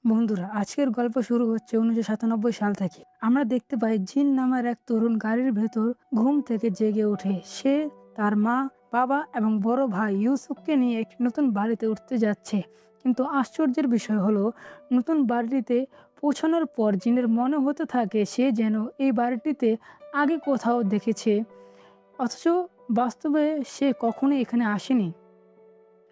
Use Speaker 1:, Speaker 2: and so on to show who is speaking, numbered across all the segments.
Speaker 1: বন্ধুরা, আজকের গল্প শুরু হচ্ছে 1997 সাল থেকে। আমরা দেখতে পাই জিন নামের এক তরুণ গাড়ির ভেতর ঘুম থেকে জেগে ওঠে। সে তার মা, বাবা এবং বড় ভাই ইউসুফকে নিয়ে একটি নতুন বাড়িতে উঠতে যাচ্ছে। কিন্তু আশ্চর্যের বিষয় হলো, নতুন বাড়িতে পৌঁছানোর পর জিনের মনে হতে থাকে সে যেন এই বাড়িটিতে আগে কোথাও দেখেছে, অথচ বাস্তবে সে কখনোই এখানে আসেনি।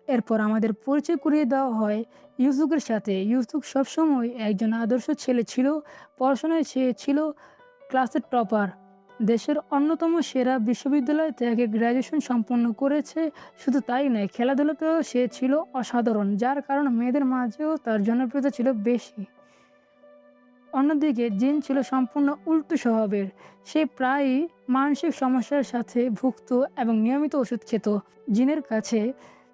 Speaker 1: এরপর আমাদের পরিচয় করিয়ে দেওয়া হয় ইউসুফের সাথে। ইউসুফ সবসময় একজন আদর্শ ছেলে ছিল। পড়াশোনায় সে ছিল ক্লাসের টপার। দেশের অন্যতম সেরা বিশ্ববিদ্যালয় থেকে গ্র্যাজুয়েশন সম্পন্ন করেছে। শুধু তাই নয়, খেলাধুলাতেও সে ছিল অসাধারণ, যার কারণে মেয়েদের মাঝেও তার জনপ্রিয়তা ছিল বেশি। অন্যদিকে জিন ছিল সম্পূর্ণ উল্টো স্বভাবের। সে প্রায়ই মানসিক সমস্যার সাথে ভুগত এবং নিয়মিত ওষুধ খেত। জিনের কাছে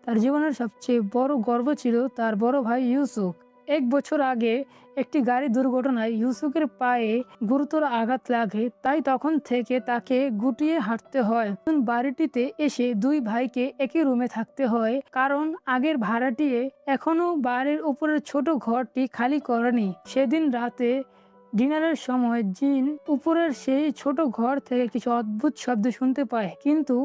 Speaker 1: তার জীবনের সবচেয়ে বড় গর্ব ছিল তার বড় ভাই ইউসুফ। 1 বছর আগে একটি গাড়ি দুর্ঘটনায় ইউসুফের পায়ে গুরুতর আঘাত লাগে, তাই তখন থেকে তাকে গুটিয়ে হাঁটতে হয়। নতুন বাড়িটিতে এসে দুই ভাইকে একই রুমে থাকতে হয়, কারণ আগের ভাড়াটিয়ে এখনো বাড়ির উপরের ছোট ঘরটি খালি করেনি। সেদিন রাতে ডিনারের সময় জিন উপরের সেই ছোট ঘর থেকে কিছু অদ্ভুত শব্দ শুনতে পায়, কিন্তু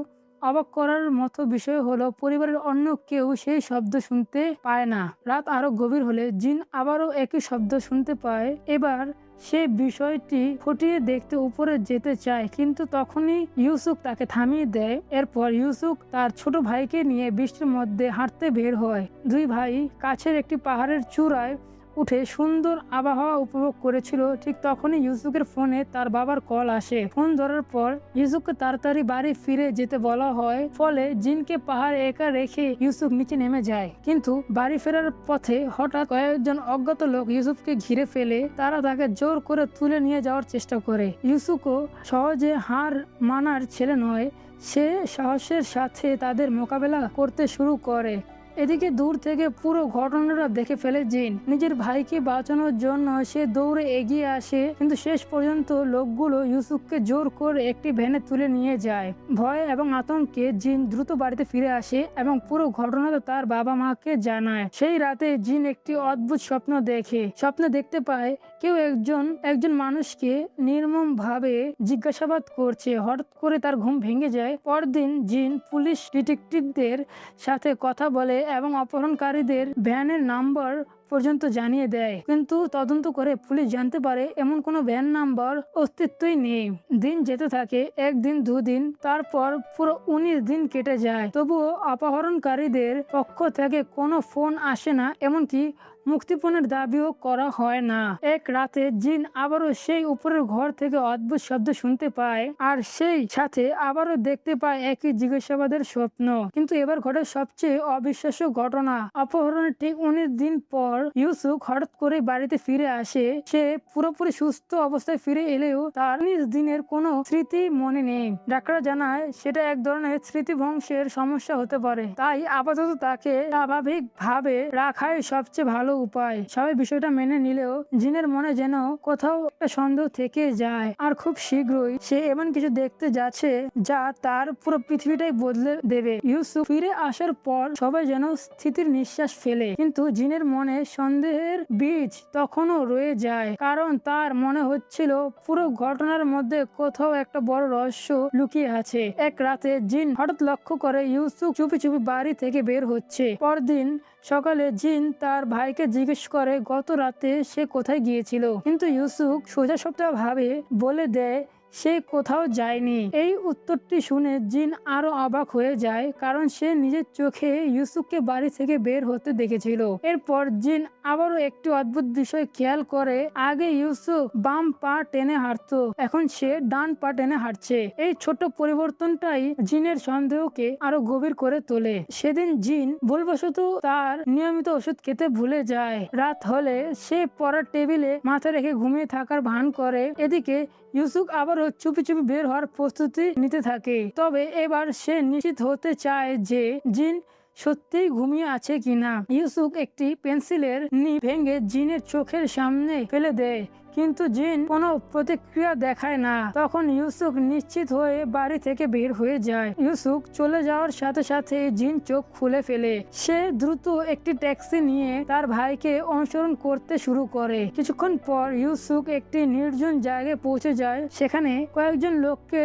Speaker 1: অবাক করার মতো বিষয় হলো পরিবারের অন্য কেউ সেই শব্দ শুনতে পায় না। রাত আরো গভীর হলে জিন আবারও একই শব্দ শুনতে পায়। এবার সে বিষয়টি খতিয়ে দেখতে উপরে যেতে চায়, কিন্তু তখনই ইউসুফ তাকে থামিয়ে দেয়। এরপর ইউসুফ তার ছোট ভাইকে নিয়ে বৃষ্টির মধ্যে হাঁটতে বের হয়। দুই ভাই কাছের একটি পাহাড়ের চূড়ায় উঠে সুন্দর আবহাওয়া উপভোগ করেছিল। ঠিক তখনই ইউসুফের ফোনে তার বাবার কল আসে। ফোন ধরার পর ইউসুফকে তাড়াতাড়ি বাড়ি ফিরে যেতে বলা হয়, ফলে জিনকে পাহাড় একা রেখে ইউসুফ নিচে নেমে যায়। কিন্তু বাড়ি ফেরার পথে হঠাৎ কয়েকজন অজ্ঞাত লোক ইউসুফকে ঘিরে ফেলে। তারা তাকে জোর করে তুলে নিয়ে যাওয়ার চেষ্টা করে। ইউসুফও সহজে হার মানার ছেলে নয়। সে সাহসের সাথে তাদের মোকাবেলা করতে শুরু করে। এদিকে দূর থেকে পুরো ঘটনাটা দেখে ফেলে জিন। নিজের ভাইকে বাঁচানোর জন্য সে দৌড়ে এগিয়ে আসে, কিন্তু শেষ পর্যন্ত লোকগুলো ইউসুফকে জোর করে একটি ভ্যানে তুলে নিয়ে যায়। ভয় এবং আতঙ্কে জিন দ্রুত বাড়িতে ফিরে আসে এবং পুরো ঘটনাটা তার বাবা মাকে জানায়। সেই রাতে জিন একটি অদ্ভুত স্বপ্ন দেখে। স্বপ্নে দেখতে পায় কেউ একজন মানুষকে নির্মম ভাবে জিজ্ঞাসাবাদ করছে। হঠাৎ করে তার ঘুম ভেঙে যায়। পরদিন জিন পুলিশ ডিটেকটিভদের সাথে কথা বলে এবং অপহরণকারীদের ভ্যানের নাম্বার পর্যন্ত জানিয়ে দেয়, কিন্তু তদন্ত করে পুলিশ জানতে পারে এমন কোনো ভ্যান নাম্বার অস্তিত্বই নেই। দিন যেতে থাকে, একদিন, দুদিন, তারপর পুরো 19 দিন কেটে যায়। তবুও অপহরণকারীদের পক্ষ থেকে কোনো ফোন আসে না, এমনকি মুক্তিপণের দাবিও করা হয় না। এক রাতে জিন আবারও সেই উপরের ঘর থেকে অদ্ভুত শব্দ শুনতে পায়, আর সেই সাথে আবারও দেখতে পায় একই জিজ্ঞাসাবাদের স্বপ্ন। কিন্তু এবার ঘটে সবচেয়ে অবিশ্বাস্য ঘটনা। অপহরণের ঠিক 19 দিন পর ইউসুফ হঠাৎ করে বাড়িতে ফিরে আসে। সে পুরোপুরি সুস্থ অবস্থায় ফিরে এলেও তার 19 দিনের কোনো স্মৃতি মনে নেই। ডাক্তার জানায় সেটা এক ধরনের স্মৃতিভ্রংশের সমস্যা হতে পারে, তাই আপাতত তাকে স্বাভাবিকভাবে রাখাই সবচেয়ে ভালো উপায়। সবাই বিষয়টা মেনে নিলেও জিনের মনে যেন কোথাও একটা সন্দেহ থেকে যায়, আর খুব শীঘ্রই সে এমন কিছু দেখতে যাচ্ছে যা তার পুরো পৃথিবীটাই বদলে দেবে। ইউসুফ ফিরে আসার পর সবাই যেন স্থিতির নিঃশ্বাস ফেলে, কিন্তু জিনের মনে সন্দেহের বীজ তখনও রয়ে যায়, কারণ তার মনে হচ্ছিল পুরো ঘটনার মধ্যে কোথাও একটা বড় রহস্য লুকিয়ে আছে। এক রাতে জিন হঠাৎ লক্ষ্য করে ইউসুফ চুপি চুপি বাড়ি থেকে বের হচ্ছে। পরদিন সকালে জিন তার ভাইকে জিজ্ঞেস করে গত রাতে সে কোথায় গিয়েছিল, কিন্তু ইউসুফ সোজাসাপটা ভাবে বলে দেয় সে কোথাও যায়নি। এই উত্তরটি শুনে জিন আরো অবাক হয়ে যায়, কারণ সে নিজের চোখে ইউসুফকে বাড়ি থেকে বের হতে দেখেছিল। এরপর জিন আবারও একটি অদ্ভুত বিষয় খেয়াল করে, আগে ইউসুফ বাম পা টেনে হাঁটতো, এখন সে ডান পা টেনে হাঁটছে। এই ছোট্ট পরিবর্তনটাই জিনের সন্দেহকে আরো গভীর করে তোলে। সেদিন জিন ভুলবশত তার নিয়মিত ওষুধ খেতে ভুলে যায়। রাত হলে সে পড়ার টেবিলে মাথা রেখে ঘুমিয়ে থাকার ভান করে। এদিকে ইউসুফ আবারও চুপি চুপি বের হওয়ার প্রস্তুতি নিতে থাকে, তবে এবার সে নিশ্চিত হতে চায় যে জিন সত্যিই ঘুমিয়ে আছে কিনা। ইউসুফ একটি পেন্সিলের নিব ভেঙে জিনের চোখের সামনে ফেলে দেয়, কিন্তু জিন কোনো প্রতিক্রিয়া দেখায় না। তখন ইউসুফ নিশ্চিত হয়ে বাড়ি থেকে বের হয়ে যায়। ইউসুফ চলে যাওয়ার সাথে সাথে জিন চোখ খুলে ফেলে। সে দ্রুত একটি ট্যাক্সি নিয়ে তার ভাইকে অনুসরণ করতে শুরু করে। কিছুক্ষণ পর ইউসুফ একটি নির্জন জায়গায় পৌঁছে যায়। সেখানে কয়েকজন লোককে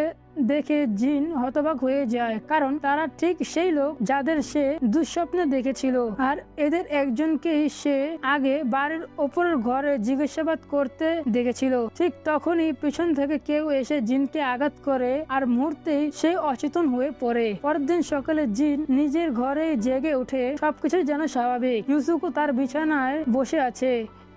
Speaker 1: দেখে জিন হতবাক হয়ে যায়, কারণ তারা ঠিক সেই লোক যাদের সে দুঃস্বপ্নে দেখেছিল। আর এদের একজনকেই সে আগে বাড়ির ওপরের ঘরে জিজ্ঞাসাবাদ করতে দেখেছিল। ঠিক তখনই পিছন থেকে কেউ এসে জিনকে আঘাত করে, আর মুহূর্তেই সে অচেতন হয়ে পড়ে। পরের দিন সকালে জিন নিজের ঘরে জেগে ওঠে। সবকিছু যেন স্বাভাবিক। ইউসুফও তার বিছানায় বসে আছে,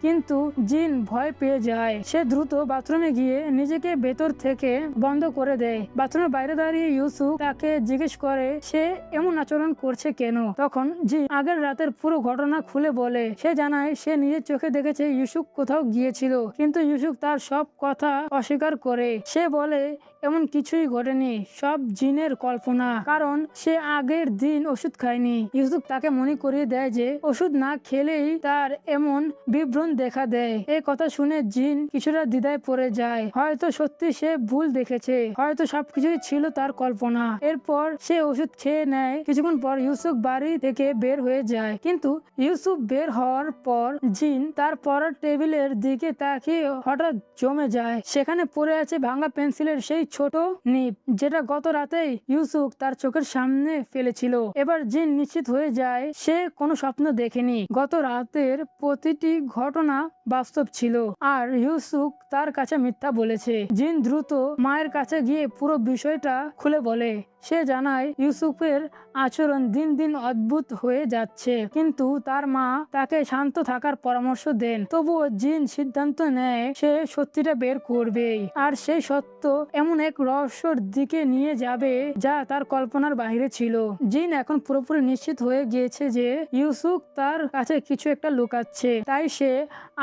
Speaker 1: কিন্তু জিন ভয় পেয়ে যায়। সে দ্রুত বাথরুমে গিয়ে নিজেকে ভেতর থেকে বন্ধ করে দেয়। বাথরুমের বাইরে দাঁড়িয়ে ইউসুফ তাকে জিজ্ঞেস করে সে এমন আচরণ করছে কেন। তখন জিন আগের রাতের পুরো ঘটনা খুলে বলে। সে জানায় সে নিজের চোখে দেখেছে ইউসুফ কোথাও গিয়েছিল, কিন্তু ইউসুফ তার সব কথা অস্বীকার করে। সে বলে এমন কিছুই ঘটেনি, সব জিনের কল্পনা, কারণ সে আগের দিন ওষুধ খায়নি। ইউসুফ তাকে মনে করিয়ে দেয় যে ওষুধ না খেলেই তার এমন বিভ্রম দেখা দেয়। এই কথা শুনে জিন কিছুটা দ্বিধায় পড়ে যায়। হয়তো সত্যি সে ভুল দেখেছে, হয়তো সবকিছুই ছিল তার কল্পনা। এরপর সে ওষুধ খেয়ে নেয়। কিছুক্ষণ পর ইউসুফ বাড়ি থেকে বের হয়ে যায়, কিন্তু ইউসুফ বের হওয়ার পর জিন তার পড়ার টেবিলের দিকে তাকিয়ে হঠাৎ জমে যায়। সেখানে পড়ে আছে ভাঙা পেন্সিলের সেই ছোট নিব, যেটা গত রাতেই ইউসুফ তার চোখের সামনে ফেলেছিল। এবার জিন নিশ্চিত হয়ে যায় সে কোনো স্বপ্ন দেখেনি। গত রাতের প্রতিটি ঘটনা বাস্তব ছিল, আর ইউসুফ তার কাছে মিথ্যা বলেছে। জিন দ্রুত মায়ের কাছে গিয়ে পুরো বিষয়টা খুলে বলে। সে জানায় ইউসুফের আচরণ দিন দিন অদ্ভুত হয়ে যাচ্ছে, কিন্তু তার মা তাকে শান্ত থাকার পরামর্শ দেন। তবুও জিন সিদ্ধান্ত নেয় সে সত্যিটা বের করবেই, আর সেই সত্য এমন এক রহস্যর দিকে নিয়ে যাবে যা তার কল্পনার বাইরে ছিল। জিন এখন পুরোপুরি নিশ্চিত হয়ে গিয়েছে যে ইউসুফ তার কাছে কিছু একটা লুকাচ্ছে, তাই সে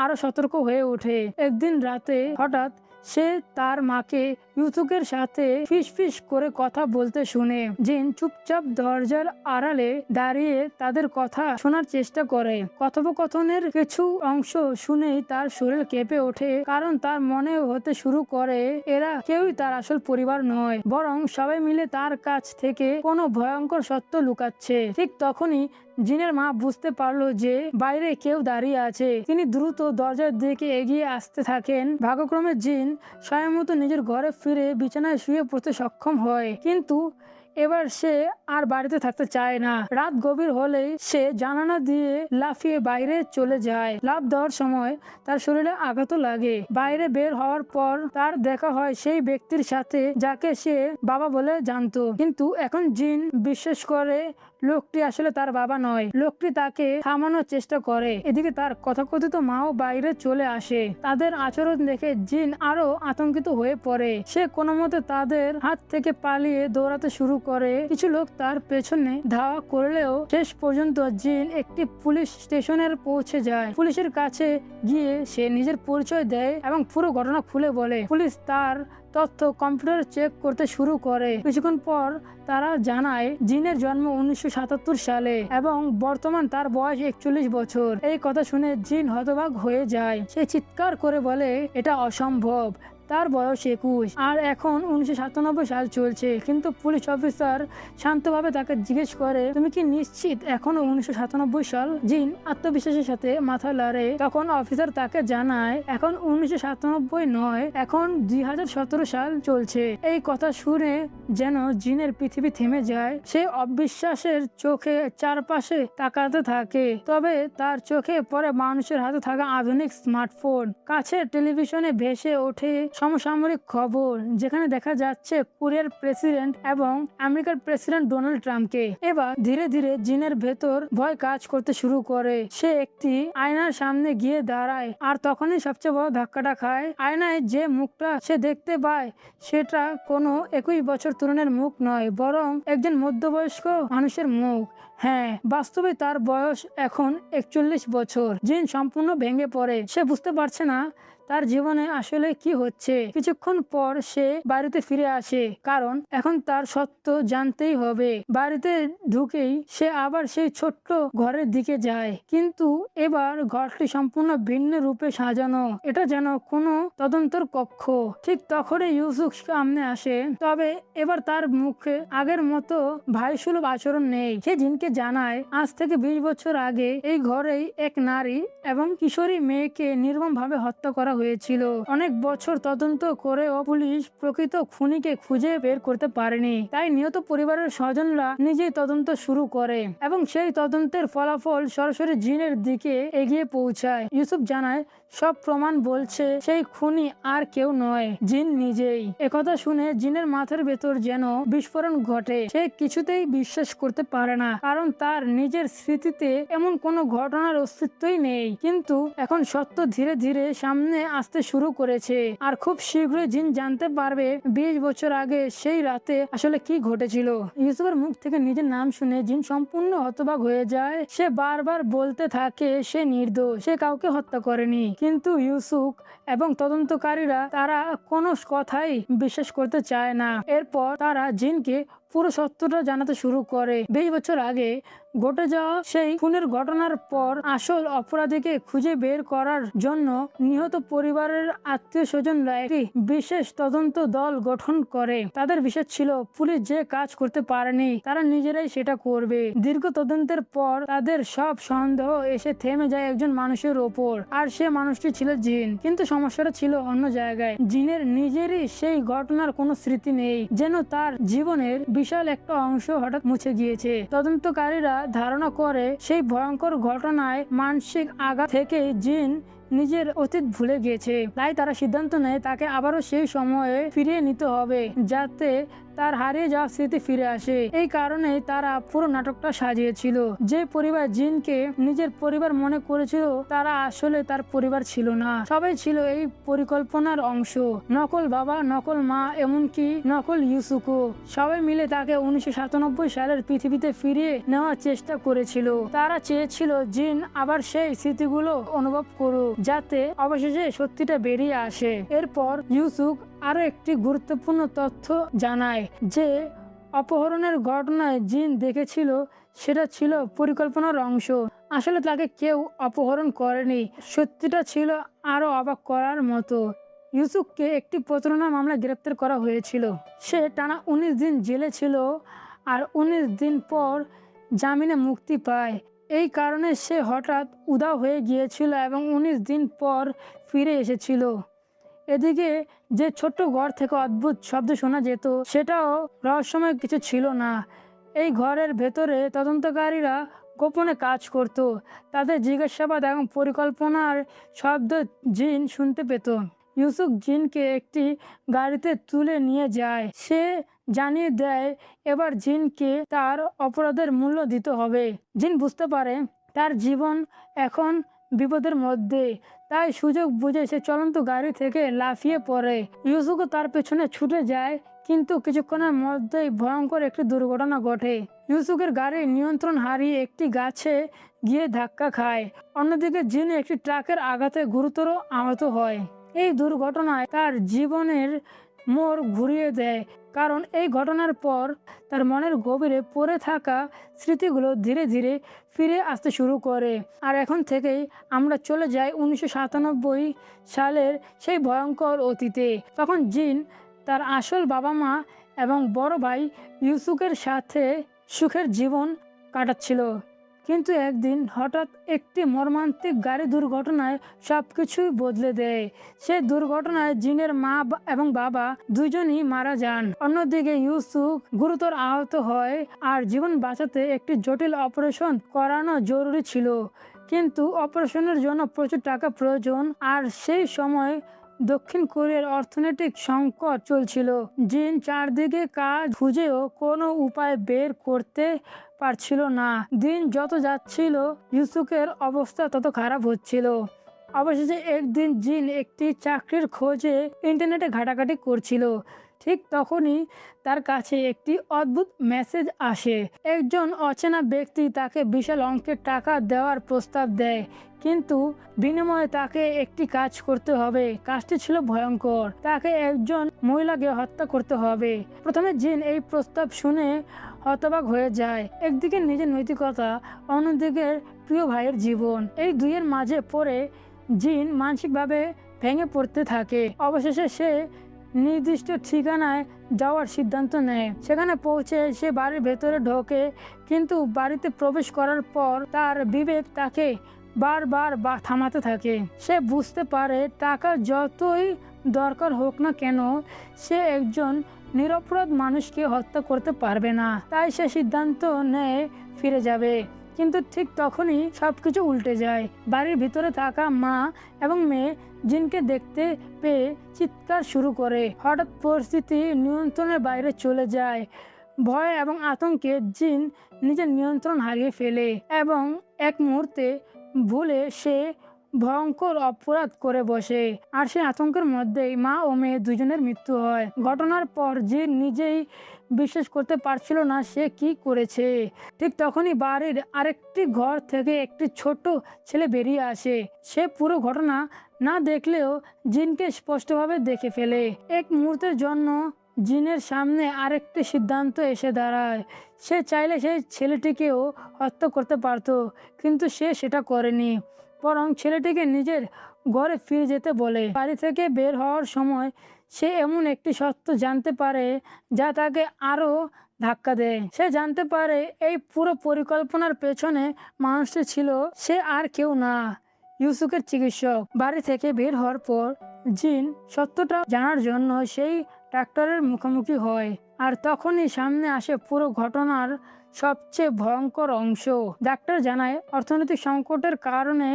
Speaker 1: আরো সতর্ক হয়ে ওঠে। একদিন রাতে হঠাৎ সে তার মাকে ইউসুফের সাথে ফিসফিস করে কথা বলতে শুনে। জিন চুপচাপ দরজার আড়ালে দাঁড়িয়ে তাদের কথা শোনার চেষ্টা করে। কথোপকথনের কিছু অংশ শুনেই তার শরীর কেঁপে ওঠে, কারণ তার মনে হতে শুরু করে এরা কেউই তার আসল পরিবার নয়, বরং সবাই মিলে তার কাছ থেকে কোনো ভয়ঙ্কর সত্য লুকাচ্ছে। ঠিক তখনই জিনের মা বুঝতে পারলো যে বাইরে কেউ দাঁড়িয়ে আছে। তিনি দ্রুত দরজার দিকে এগিয়ে আসতে থাকেন। ভাগ্যক্রমে জিন সময়মতো নিজের ঘরে ফিরে বিছানায় শুয়ে পড়তে সক্ষম হয়, কিন্তু এবার সে আর বাড়িতে থাকতে চায় না। রাত গভীর হলেই সে জানালা দিয়ে লাফিয়ে বাইরে চলে যায়। লাফ দেওয়ার সময় তার শরীরে আঘাতও লাগে। বাইরে বের হওয়ার পর তার দেখা হয় সেই ব্যক্তির সাথে যাকে সে বাবা বলে জানতো, কিন্তু এখন জিন বিশ্বাস করে লোকটি আসলে তার বাবা নয়। লোকটি তাকে থামানোর চেষ্টা করে। এদিকে তার তথাকথিত মাও বাইরে চলে আসে। তাদের আচরণ দেখে জিন আরো আতঙ্কিত হয়ে পড়ে। সে কোনো মতে তাদের হাত থেকে পালিয়ে দৌড়াতে শুরু করে। কিছু লোক তার পেছনে ধাওয়া করলেও শেষ পর্যন্ত জিন একটি পুলিশ স্টেশনের পৌঁছে যায়। পুলিশের কাছে গিয়ে সে নিজের পরিচয় দেয় এবং পুরো ঘটনা খুলে বলে। পুলিশ তার তথ্য কম্পিউটার চেক করতে শুরু করে। কিছুক্ষণ পর তারা জানায় জিনের জন্ম 1977 সালে এবং বর্তমান তার বয়স 41 বছর। এই কথা শুনে জিন হতবাক হয়ে যায়। সে চিৎকার করে বলে এটা অসম্ভব, তার বয়স 21 আর এখন 1997 সাল চলছে। কিন্তু পুলিশ অফিসার শান্তভাবে তাকে জিজ্ঞেস করে তুমি কি নিশ্চিত এখনো 1997 সাল? জিন আত্মবিশ্বাসের সাথে মাথা নাড়ে। তখন অফিসার তাকে জানায় এখন 1997 নয়, এখন 2017 সাল চলছে। এই কথা শুনে যেন জিনের পৃথিবী থেমে যায়। সে অবিশ্বাসের চোখে চারপাশে তাকাতে থাকে। তবে তার চোখে পড়ে মানুষের হাতে থাকা আধুনিক স্মার্টফোন। কাছে টেলিভিশনে ভেসে ওঠে সমসাময়িক খবর, যেখানে দেখা যাচ্ছে কোরিয়ার প্রেসিডেন্ট এবং আমেরিকার প্রেসিডেন্ট ডোনাল্ড ট্রাম্পকে। এবার ধীরে ধীরে জিনের ভেতর ভয় কাজ করতে শুরু করে। সে একটি আয়নার সামনে গিয়ে দাঁড়ায়, আর তখনই সবচেয়ে বড় ধাক্কাটা খায়। আয়নায় যে মুখটা সে দেখতে পায় সেটা কোনো 21 বছর তরুণের মুখ নয়, বরং একজন মধ্যবয়স্ক মানুষের মুখ। হ্যাঁ, বাস্তবে তার বয়স এখন 41 বছর। জিন সম্পূর্ণ ভেঙে পড়ে। সে বুঝতে পারছে না তার জীবনে আসলে কি হচ্ছে। কিছুক্ষণ পর সে বাড়িতে ফিরে আসে, কারণ এখন তার সত্য জানতেই হবে। বাড়িতে ঢুকেই সে আবার সেই ছোট্ট ঘরের দিকে যায়, কিন্তু এবার ঘরটি সম্পূর্ণ ভিন্ন রূপে সাজানো। এটা যেন কোনো তদন্তর কক্ষ। ঠিক তখনই ইউসুফ সামনে আসে, তবে এবার তার মুখে আগের মতো ভাইসুলভ আচরণ নেই। সে জিনকে জানায় আজ থেকে 20 বছর আগে এই ঘরেই এক নারী এবং কিশোরী মেয়েকে নির্মমভাবে হত্যা করা হয়েছিল। অনেক বছর তদন্ত করেও পুলিশ প্রকৃত খুনিকে খুঁজে বের করতে পারেনি। তাই নিহত পরিবারের স্বজনরা নিজেই তদন্ত শুরু করে এবং সেই তদন্তের ফলাফল সরাসরি জিনের দিকে এগিয়ে পৌঁছায়। ইউসুফ জানায় সব প্রমাণ বলছে সেই খুনি আর কেউ নয়, জিন নিজেই। একথা শুনে জিনের মাথার ভেতর যেন বিস্ফোরণ ঘটে। সে কিছুতেই বিশ্বাস করতে পারে না, কারণ তার নিজের স্মৃতিতে এমন কোনো ঘটনার অস্তিত্বই নেই। কিন্তু এখন সত্য ধীরে ধীরে সামনে আসতে শুরু করেছে, আর খুব শীঘ্রই জিন জানতে পারবে 20 বছর আগে সেই রাতে আসলে কি ঘটেছিল। ইউসুফের মুখ থেকে নিজের নাম শুনে জিন সম্পূর্ণ হতবাক হয়ে যায়। সে বারবার বলতে থাকে সে নির্দোষ, সে কাউকে হত্যা করেনি। কিন্তু ইউসুফ এবং তদন্তকারীরা তারা কোনো কথাই বিশ্বাস করতে চায় না। এরপর তারা জিনকে পুরো সত্যটা জানাতে শুরু করে। 20 বছর আগে ঘটে যাওয়া সেই খুনের ঘটনার পর আসল অপরাধীকে খুঁজে বের করার জন্য নিহত পরিবারের আত্মীয় স্বজনরা একটি বিশেষ তদন্ত দল গঠন করে। তাদের বিশ্বাস ছিল পুলিশ যে কাজ করতে পারেনি তারা নিজেরাই সেটা করবে। দীর্ঘ তদন্তের পর তাদের সব সন্দেহ এসে থেমে যায় একজন মানুষের ওপর, আর সে মানুষটি ছিল জিন। কিন্তু সমস্যাটা ছিল অন্য জায়গায়। জিনের নিজেরই সেই ঘটনার কোনো স্মৃতি নেই, যেন তার জীবনের বিশাল একটা অংশ হঠাৎ মুছে গিয়েছে। তদন্তকারীরা ধারণা করে সেই ভয়ঙ্কর ঘটনায় মানসিক আঘাত থেকে জিন নিজের অতীত ভুলে গেছে। তাই তারা সিদ্ধান্ত নেয় তাকে আবারও সেই সময়ে ফিরিয়ে নিতে হবে, যাতে তার হারিয়ে যাওয়া স্মৃতি ফিরে আসে। এই কারণে তারা পুরো নাটকটা সাজিয়েছিল। যে পরিবার জিনকে নিজের পরিবার মনে করেছিল তারা আসলে তার পরিবার ছিল না। সবাই ছিল এই পরিকল্পনার অংশ। নকল বাবা, নকল মা, এমনকি নকল ইউসুফও। সবাই মিলে তাকে 1997 সালের পৃথিবীতে ফিরিয়ে নেওয়ার চেষ্টা করেছিল। তারা চেয়েছিল জিন আবার সেই স্মৃতিগুলো অনুভব করুক, যাতে অবশেষে সত্যিটা বেরিয়ে আসে। এরপর ইউসুফ আরো একটি গুরুত্বপূর্ণ তথ্য জানায় যে অপহরণের ঘটনায় জিন দেখেছিল সেটা ছিল পরিকল্পনার অংশ। আসলে তাকে কেউ অপহরণ করেনি। সত্যিটা ছিল আরো অবাক করার মতো। ইউসুফকে একটি প্রতারণা মামলায় গ্রেপ্তার করা হয়েছিল। সে টানা 19 দিন জেলে ছিল আর 19 দিন পর জামিনে মুক্তি পায়। এই কারণে সে হঠাৎ উধাও হয়ে গিয়েছিল এবং 19 দিন পর ফিরে এসেছিল। এদিকে যে ছোট্ট ঘর থেকে অদ্ভুত শব্দ শোনা যেত সেটাও রহস্যময় কিছু ছিল না। এই ঘরের ভেতরে তদন্তকারীরা গোপনে কাজ করত। তাদের জিজ্ঞাসাবাদ এবং পরিকল্পনার শব্দ জিন শুনতে পেত। ইউসুফ জিনকে একটি গাড়িতে তুলে নিয়ে যায়। সে জানিয়ে দেয় এবার জিনকে তার অপরাধের মূল্য দিতে হবে। জিন বুঝতে পারে তার জীবন এখন বিপদের মধ্যে, তাই সুযোগ বুঝে সে চলন্ত গাড়ি থেকে লাফিয়ে পড়ে। ইউসুফও তার পেছনে ছুটে যায়, কিন্তু কিছুক্ষণের মধ্যেই ভয়ঙ্কর একটি দুর্ঘটনা ঘটে। ইউসুফের গাড়ি নিয়ন্ত্রণ হারিয়ে একটি গাছে গিয়ে ধাক্কা খায়। অন্যদিকে জিন একটি ট্রাকের আঘাতে গুরুতর আহত হয়। এই দুর্ঘটনায় তার জীবনের মোড় ঘুরিয়ে দেয়, কারণ এই ঘটনার পর তার মনের গভীরে পড়ে থাকা স্মৃতিগুলো ধীরে ধীরে ফিরে আসতে শুরু করে। আর এখন থেকেই আমরা চলে যাই 1997 সালের সেই ভয়ঙ্কর অতীতে। তখন জিন তার আসল বাবা মা এবং বড় ভাই ইউসুফের সাথে সুখের জীবন কাটাচ্ছিল। কিন্তু একদিন হঠাৎ একটি মর্মান্তিক গাড়ি দুর্ঘটনায় সবকিছুই বদলে দেয়। সে দুর্ঘটনায় জিনের মা এবং বাবা দুজনই মারা যান। অন্যদিকে ইউসুফ গুরুতর আহত হয় আর জীবন বাঁচাতে একটি জটিল অপারেশন করানো জরুরি ছিল। কিন্তু অপারেশনের জন্য প্রচুর টাকা প্রয়োজন, আর সেই সময় দক্ষিণ কোরিয়ার অর্থনৈতিক সংকট চলছিল। জিন চারদিকে কাজ খুঁজেও কোনো উপায় বের করতে পারছিল না। দিন যত যাচ্ছিল ইউসুফের অবস্থা তত খারাপ হচ্ছিল। অবশেষে একদিন জিন একটি চাকরির খোঁজে ইন্টারনেটে ঘাটাঘাটি করছিল। ঠিক তখনই তার কাছে একটি অদ্ভুত মেসেজ আসে। একজন অচেনা ব্যক্তি তাকে বিশাল অঙ্কের টাকা দেওয়ার প্রস্তাব দেয়, কিন্তু বিনিময়ে তাকে একটি কাজ করতে হবে। কাজটি ছিল ভয়ঙ্কর। তাকে একজন মহিলাকে হত্যা করতে হবে। প্রথমে জিন এই প্রস্তাব শুনে হতবাক হয়ে যায়। একদিকে নিজের নৈতিকতা, অন্যদিকে প্রিয় ভাইয়ের জীবন, এই দুইয়ের মাঝে পড়ে জিন মানসিকভাবে ভেঙে পড়তে থাকে। অবশেষে সে নির্দিষ্ট ঠিকানায় যাওয়ার সিদ্ধান্ত নেয়। সেখানে পৌঁছে সে বাড়ির ভেতরে ঢোকে, কিন্তু বাড়িতে প্রবেশ করার পর তার বিবেক তাকে বারবার থামাতে থাকে। সে বুঝতে পারে টাকা যতই দরকার হোক না কেন, সে একজন নিরপরাধ মানুষকে হত্যা করতে পারবে না। তাই সে সিদ্ধান্ত নেয় ফিরে যাবে। কিন্তু ঠিক তখনই সবকিছু উল্টে যায়। বাড়ির ভিতরে থাকা মা এবং মেয়ে জিনকে দেখতে পেয়ে চিৎকার শুরু করে। হঠাৎ পরিস্থিতি নিয়ন্ত্রণের বাইরে চলে যায়। ভয় এবং আতঙ্কে জিন নিজের নিয়ন্ত্রণ হারিয়ে ফেলে এবং এক মুহূর্তে ভুলে সে ভয়ঙ্কর অপরাধ করে বসে। আর সেই আতঙ্কের মধ্যেই মা ও মেয়ে দুজনের মৃত্যু হয়। ঘটনার পর জিন নিজেই বিশ্বাস করতে পারছিল না সে কি করেছে। ঠিক তখনই বাড়ির আরেকটি ঘর থেকে একটি ছোট ছেলে বেরিয়ে আসে। সে পুরো ঘটনা না দেখলেও জিনকে স্পষ্টভাবে দেখে ফেলে। এক মুহূর্তের জন্য জিনের সামনে আরেকটি সিদ্ধান্ত এসে দাঁড়ায়। সে চাইলে সেই ছেলেটিকেও হত্যা করতে পারত, কিন্তু সে সেটা করেনি। বরং ছেলেটিকে নিজের ঘরে ফিরে যেতে বলে। বাড়ি থেকে বের হওয়ার সময় সে এমন একটি সত্য জানতে পারে যা তাকে আরও ধাক্কা দেয়। সে জানতে পারে এই পুরো পরিকল্পনার পেছনে মানুষটি ছিল সে আর কেউ না, ইউসুফের চিকিৎসক। বাড়ি থেকে বের হওয়ার পর জিন সত্যটা জানার জন্য সেই ডাক্তারের মুখোমুখি হয়। আর তখনই সামনে আসে পুরো ঘটনার সবচেয়ে ভয়ঙ্কর অংশ। ডাক্তার জানায় অর্থনৈতিক সংকটের কারণে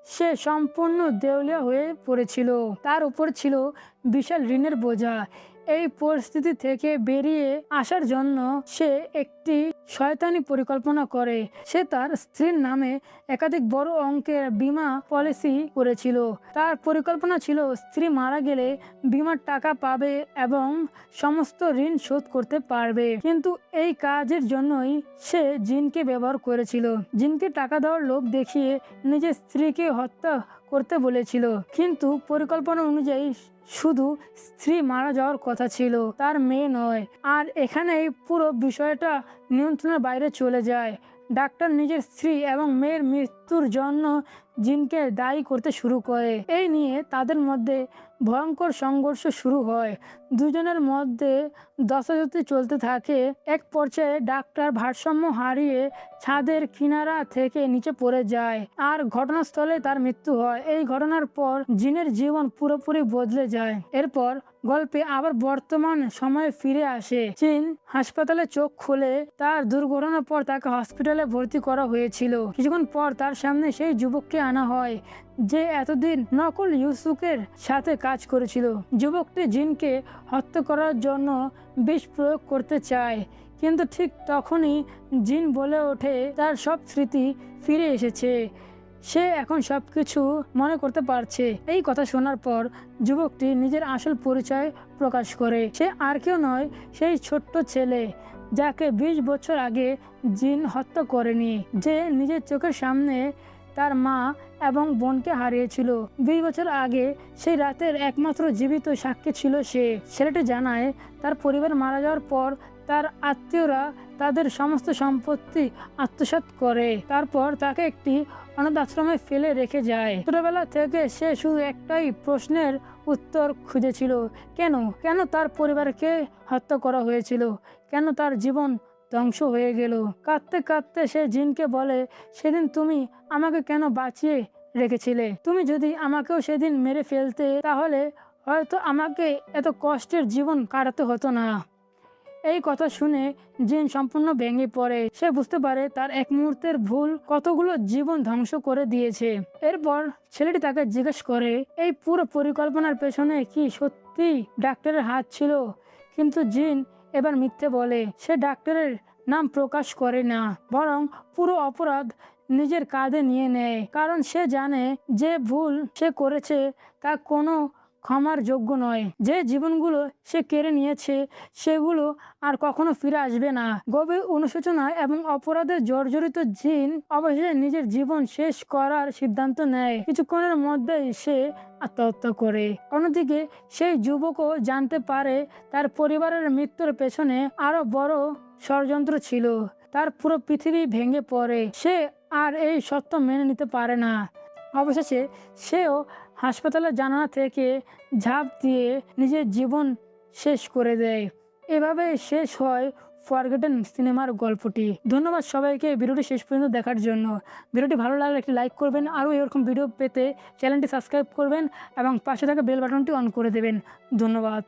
Speaker 1: সে সম্পূর্ণ দেউলিয়া হয়ে পড়েছিল। তার উপর ছিল বিশাল ঋণের বোঝা। এই পরিস্থিতি থেকে বেরিয়ে আসার জন্য সে একটি শয়তানি পরিকল্পনা করে। সে তার স্ত্রীর নামে একাধিক বড় অঙ্কের বীমা পলিসি করেছিল। তার পরিকল্পনা ছিল স্ত্রী মারা গেলে বীমার টাকা পাবে এবং সমস্ত ঋণ শোধ করতে পারবে। কিন্তু এই কাজের জন্যই সে জিনকে ব্যবহার করেছিল। জিনকে টাকা দেওয়ার লোভ দেখিয়ে নিজের স্ত্রীকে হত্যা করতে বলেছিল, কিন্তু পরিকল্পনা অনুযায়ী শুধু স্ত্রী মারা যাওয়ার কথা ছিল, তার মেয়ে নয়। আর এখানেই পুরো বিষয়টা নিয়ন্ত্রণের বাইরে চলে যায়। ডাক্তার নিজের স্ত্রী এবং মেয়ের মৃত্যুর জন্য জিনকে দায়ী করতে শুরু করে। এই নিয়ে তাদের মধ্যে ভয়ঙ্কর সংঘর্ষ শুরু হয়। দুজনের মধ্যে দশাদশি চলতে থাকে। এক পর্যায়ে ডাক্তার ভারসাম্য হারিয়ে ছাদের কিনারা থেকে নিচে পড়ে যায় আর ঘটনাস্থলে তার মৃত্যু হয়। এই ঘটনার পর জিনের জীবন পুরোপুরি বদলে যায়। এরপর গল্পে আবার বর্তমান সময়ে ফিরে আসে। জিন হাসপাতালে চোখ খুলে। তার দুর্ঘটনার পর তাকে হসপিটালে ভর্তি করা হয়েছিল। কিছুক্ষণ পর তার সামনে সেই যুবককে আনা হয় যে এতদিন নকল ইউসুফের সাথে কাজ করেছিল। যুবকটি জিনকে হত্যা করার জন্য বিষ প্রয়োগ করতে চায়, কিন্তু ঠিক তখনই জিন বলে ওঠে তার সব স্মৃতি ফিরে এসেছে, সে এখন সবকিছু মনে করতে পারছে। এই কথা শোনার পর যুবকটি নিজের আসল পরিচয় প্রকাশ করে। সে আর কেউ নয়, সেই ছোট্ট ছেলে যাকে 20 বছর আগে জিন হত্যা করেনি, যে নিজের চোখের সামনে তার মা এবং বোনকে হারিয়েছিল। 20 বছর আগে সেই রাতের একমাত্র জীবিত সাক্ষী ছিল সে। ছেলেটি জানায় তার পরিবার মারা যাওয়ার পর তার আত্মীয়রা তাদের সমস্ত সম্পত্তি আত্মসাৎ করে, তারপর তাকে একটি অনাথ আশ্রমে ফেলে রেখে যায়। ছোটবেলা থেকে সে শুধু একটাই প্রশ্নের উত্তর খুঁজেছিল, কেন কেন তার পরিবারকে হত্যা করা হয়েছিল, কেন তার জীবন ধ্বংস হয়ে গেল। কাঁদতে কাঁদতে সে জিনকে বলে, সেদিন তুমি আমাকে কেন বাঁচিয়ে রেখেছিলে? তুমি যদি আমাকেও সেদিন মেরে ফেলতে তাহলে হয়তো আমাকে এত কষ্টের জীবন কাটাতে হতো না। এই কথা শুনে জিন সম্পূর্ণ ভেঙে পড়ে। সে বুঝতে পারে তার এক মুহূর্তের ভুল কতগুলো জীবন ধ্বংস করে দিয়েছে। এরপর ছেলেটি তাকে জিজ্ঞেস করে এই পুরো পরিকল্পনার পেছনে কি সত্যি ডাক্তারের হাত ছিল? কিন্তু জিন এবার মিথ্যে বলে। সে ডাক্তারের নাম প্রকাশ করে না, বরং পুরো অপরাধ নিজের কাঁধে নিয়ে নেয়। কারণ সে জানে যে ভুল সে করেছে তা কোনো ক্ষমার যোগ্য নয়। যে জীবনগুলো সে কেড়ে নিয়েছে সেগুলো আর কখনো ফিরে আসবে না। গভীর অনুশোচনা এবং অপরাধে জর্জরিত জিন অবশেষে নিজের জীবন শেষ করার সিদ্ধান্ত নেয়। কিছুক্ষণের মধ্যেই সে আত্মহত্যা করে। অন্যদিকে সেই যুবকও জানতে পারে তার পরিবারের মৃত্যুর পেছনে আরো বড় ষড়যন্ত্র ছিল। তার পুরো পৃথিবী ভেঙে পড়ে। সে আর এই সত্য মেনে নিতে পারে না। অবশেষে সেও হাসপাতালের জানালা থেকে ঝাঁপ দিয়ে নিজের জীবন শেষ করে দেয়। এভাবে শেষ হয় ফরগেটেন সিনেমার গল্পটি। ধন্যবাদ সবাইকে ভিডিওটি শেষ পর্যন্ত দেখার জন্য। ভিডিওটি ভালো লাগলে একটি লাইক করবেন, আরও এরকম ভিডিও পেতে চ্যানেলটি সাবস্ক্রাইব করবেন এবং পাশে থাকা বেল বাটনটি অন করে দেবেন। ধন্যবাদ।